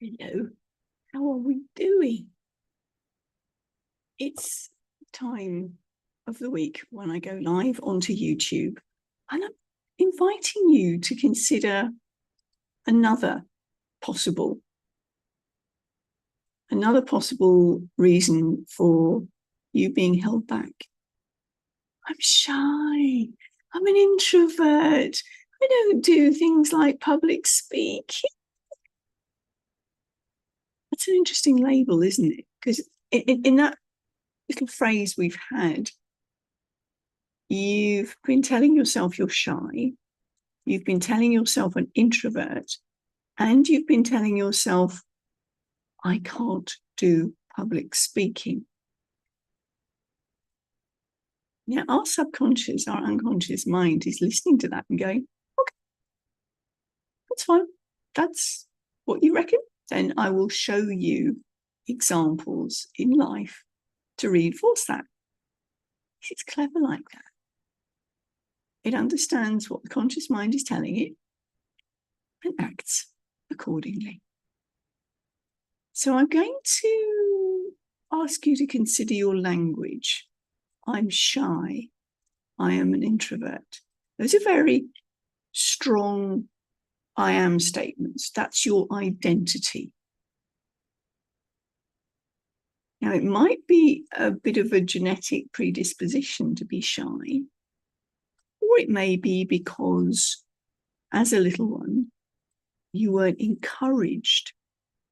Hello, how are we doing? It's time of the week when I go live onto YouTube, and I'm inviting you to consider another possible reason for you being held back. I'm shy. I'm an introvert. I don't do things like public speaking. That's an interesting label, isn't it? Because in that little phrase we've had, you've been telling yourself you're shy, you've been telling yourself an introvert, and you've been telling yourself, I can't do public speaking. Now, our subconscious, our unconscious mind is listening to that and going, okay, that's fine. That's what you reckon. Then I will show you examples in life to reinforce that. It's clever like that. It understands what the conscious mind is telling it and acts accordingly. So I'm going to ask you to consider your language. I'm shy. I am an introvert. Those are very strong I am statements. That's your identity. Now, it might be a bit of a genetic predisposition to be shy, or it may be because as a little one, you weren't encouraged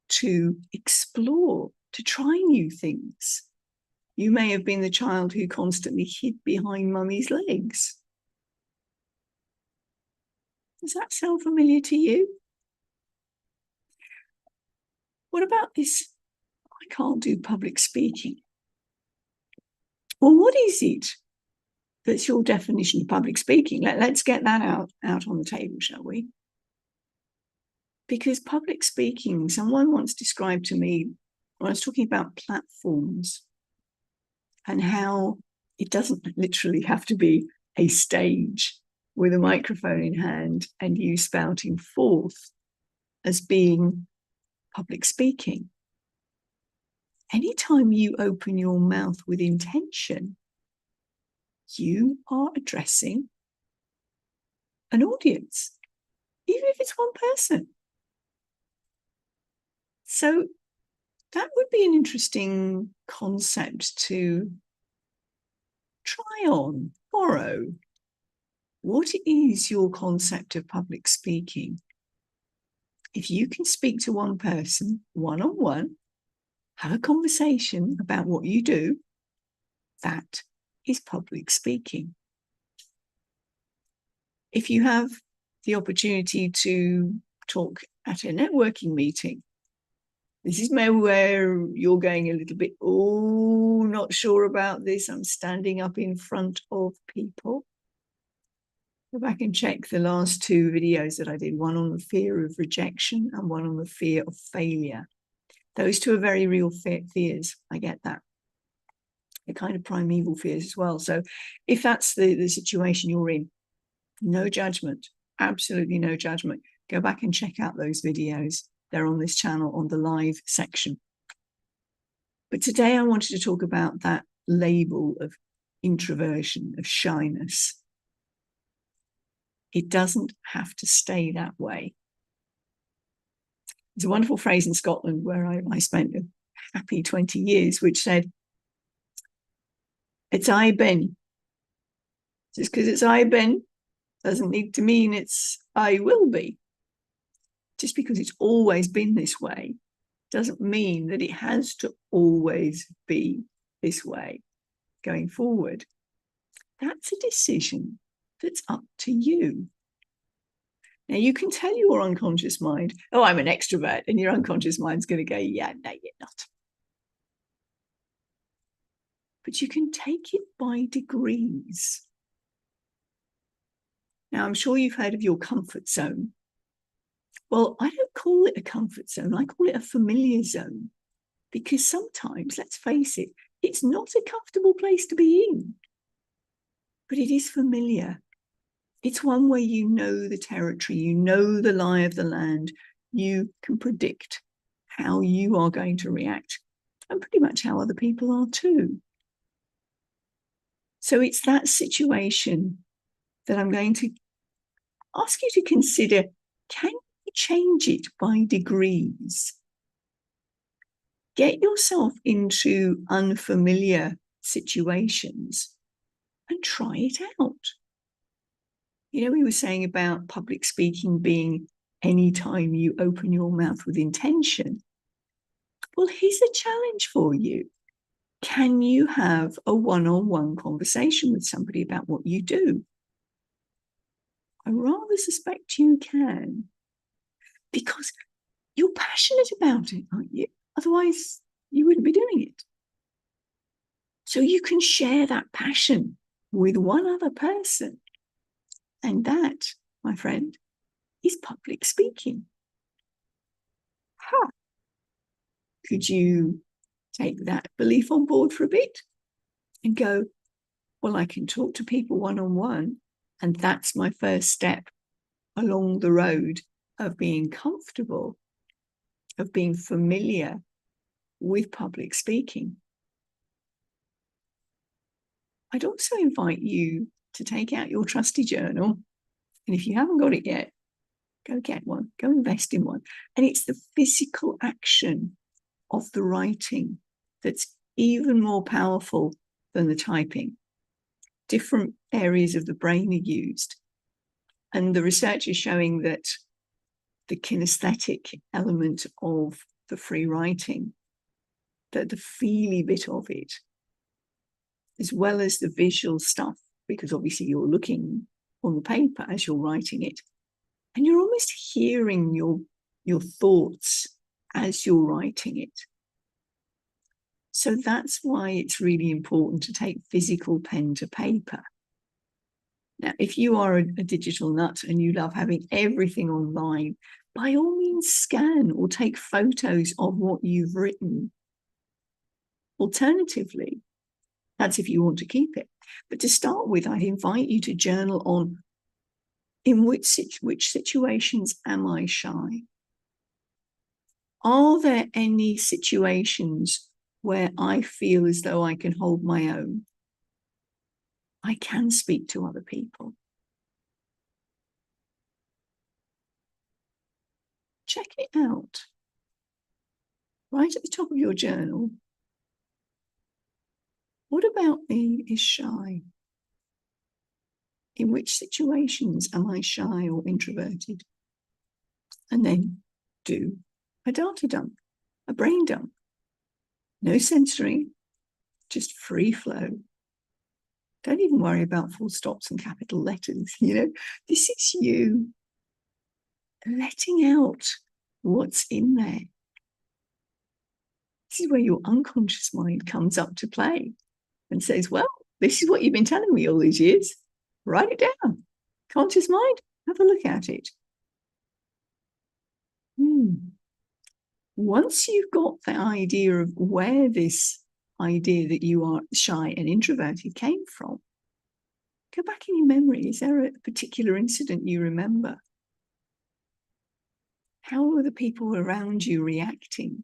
to explore, to try new things. You may have been the child who constantly hid behind mummy's legs. Does that sound familiar to you? What about this? I can't do public speaking. Well, what is it that's your definition of public speaking? Let's get that out on the table, shall we? Because public speaking, someone once described to me when I was talking about platforms and how it doesn't literally have to be a stage with a microphone in hand and you spouting forth as being public speaking. Anytime you open your mouth with intention, you are addressing an audience, even if it's one person. So that would be an interesting concept to try on, borrow. What is your concept of public speaking? If you can speak to one person, one-on-one, have a conversation about what you do, that is public speaking. If you have the opportunity to talk at a networking meeting, this is where you're going a little bit, oh, not sure about this. I'm standing up in front of people. Go back and check the last two videos that I did, one on the fear of rejection and one on the fear of failure. Those two are very real fears. I get that. They're kind of primeval fears as well. So if that's the situation you're in, no judgment, absolutely no judgment. Go back and check out those videos. They're on this channel on the live section. But today I wanted to talk about that label of introversion, of shyness. It doesn't have to stay that way. There's a wonderful phrase in Scotland where I spent a happy 20 years, which said, it's I been. Just because it's I been doesn't need to mean it's I will be. Just because it's always been this way doesn't mean that it has to always be this way going forward. That's a decision that's up to you. Now, you can tell your unconscious mind, oh, I'm an extrovert, and your unconscious mind's going to go, yeah, no, you're not. But you can take it by degrees. Now, I'm sure you've heard of your comfort zone. Well, I don't call it a comfort zone. I call it a familiar zone. Because sometimes, let's face it, it's not a comfortable place to be in. But it is familiar. It's one where you know the territory, you know the lie of the land, you can predict how you are going to react, and pretty much how other people are too. So it's that situation that I'm going to ask you to consider. Can you change it by degrees? Get yourself into unfamiliar situations and try it out. You know, we were saying about public speaking being any time you open your mouth with intention. Well, here's a challenge for you. Can you have a one-on-one conversation with somebody about what you do? I rather suspect you can, because you're passionate about it, aren't you? Otherwise, you wouldn't be doing it. So you can share that passion with one other person. And that, my friend, is public speaking. Could you take that belief on board for a bit and go, well, I can talk to people one-on-one, and that's my first step along the road of being comfortable, of being familiar with public speaking. I'd also invite you to take out your trusty journal, and if you haven't got it yet, go get one, go invest in one. And it's the physical action of the writing that's even more powerful than the typing. Different areas of the brain are used. And the research is showing that the kinesthetic element of the free writing, that the feely bit of it, as well as the visual stuff, because obviously you're looking on the paper as you're writing it, and you're almost hearing your thoughts as you're writing it. So that's why it's really important to take physical pen to paper. Now, if you are a digital nut and you love having everything online, by all means scan or take photos of what you've written. Alternatively, that's if you want to keep it. But to start with, I'd invite you to journal on in which situations am I shy? Are there any situations where I feel as though I can hold my own? I can speak to other people. Check it out. Right at the top of your journal. What about me is shy? In which situations am I shy or introverted? And then do a data dump, a brain dump. No censoring, just free flow. Don't even worry about full stops and capital letters. You know, this is you letting out what's in there. This is where your unconscious mind comes up to play and says, well, this is what you've been telling me all these years. Write it down. Conscious mind, have a look at it. Once you've got the idea of where this idea that you are shy and introverted came from, go back in your memory. Is there a particular incident you remember? How are the people around you reacting?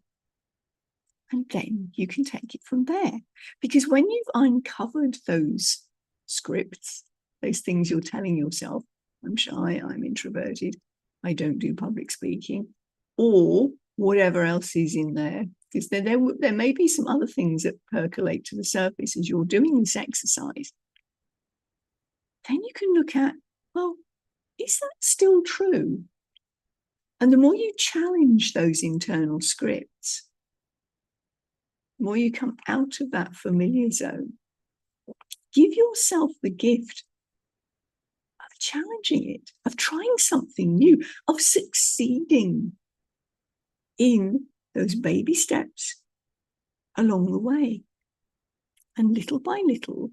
And then you can take it from there. Because when you've uncovered those scripts, those things you're telling yourself, I'm shy, I'm introverted, I don't do public speaking, or whatever else is in there, because there may be some other things that percolate to the surface as you're doing this exercise. Then you can look at, well, is that still true? And the more you challenge those internal scripts, the more you come out of that familiar zone. Give yourself the gift of challenging it, of trying something new, of succeeding in those baby steps along the way. And little by little,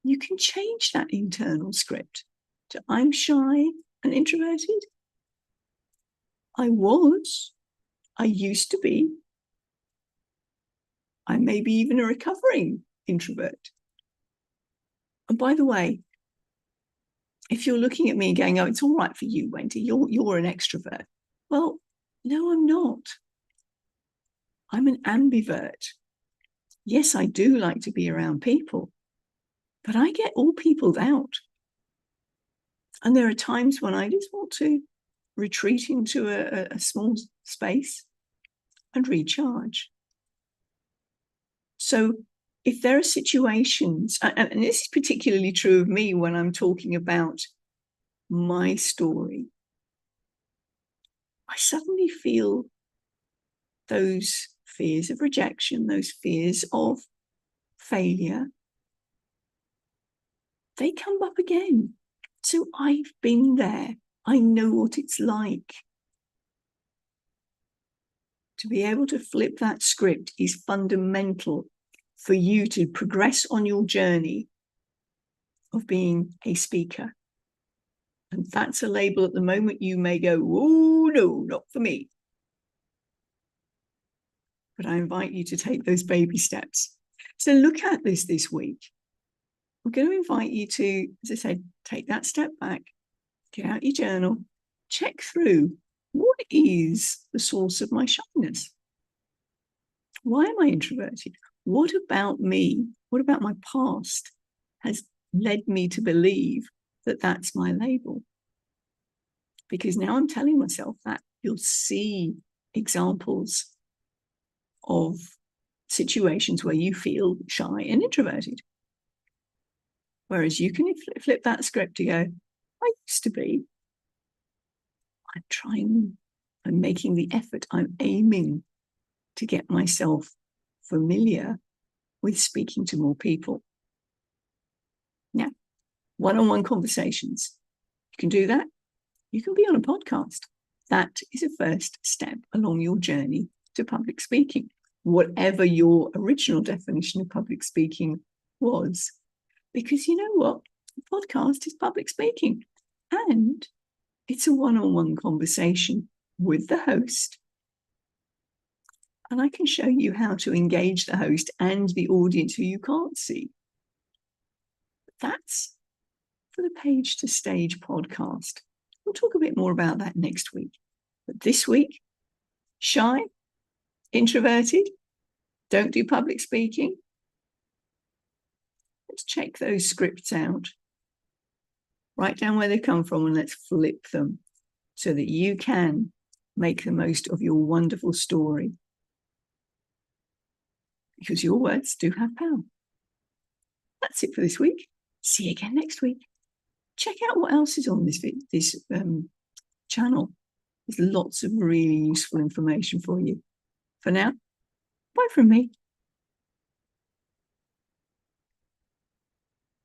you can change that internal script to I'm shy and introverted. I used to be. I may be even a recovering introvert. And by the way, if you're looking at me and going, oh, it's all right for you, Wendy, you're an extrovert. Well, no, I'm not. I'm an ambivert. Yes, I do like to be around people, but I get all peopled out. And there are times when I just want to retreat into a small space and recharge. So if there are situations, and this is particularly true of me when I'm talking about my story, I suddenly feel those fears of rejection, those fears of failure, they come up again. So I've been there. I know what it's like. To be able to flip that script is fundamental for you to progress on your journey of being a speaker. And that's a label at the moment you may go, oh, no, not for me. But I invite you to take those baby steps. So look at this week. I'm going to invite you to, as I said, take that step back, get out your journal, check through what is the source of my shyness? Why am I introverted? What about me? What about my past has led me to believe that that's my label? Because now I'm telling myself that. You'll see examples of situations where you feel shy and introverted. Whereas you can flip that script to go, I used to be. I'm trying, I'm making the effort, I'm aiming to get myself familiar with speaking to more people. Now, one-on-one conversations. You can do that. You can be on a podcast. That is a first step along your journey to public speaking, whatever your original definition of public speaking was. Because you know what? A podcast is public speaking. And it's a one-on-one conversation with the host. And I can show you how to engage the host and the audience who you can't see. That's for the Page to Stage podcast. We'll talk a bit more about that next week. But this week, shy, introverted, don't do public speaking. Let's check those scripts out. Write down where they come from and let's flip them so that you can make the most of your wonderful story. Because your words do have power. That's it for this week. See you again next week. Check out what else is on this channel. There's lots of really useful information for you. For now, bye from me.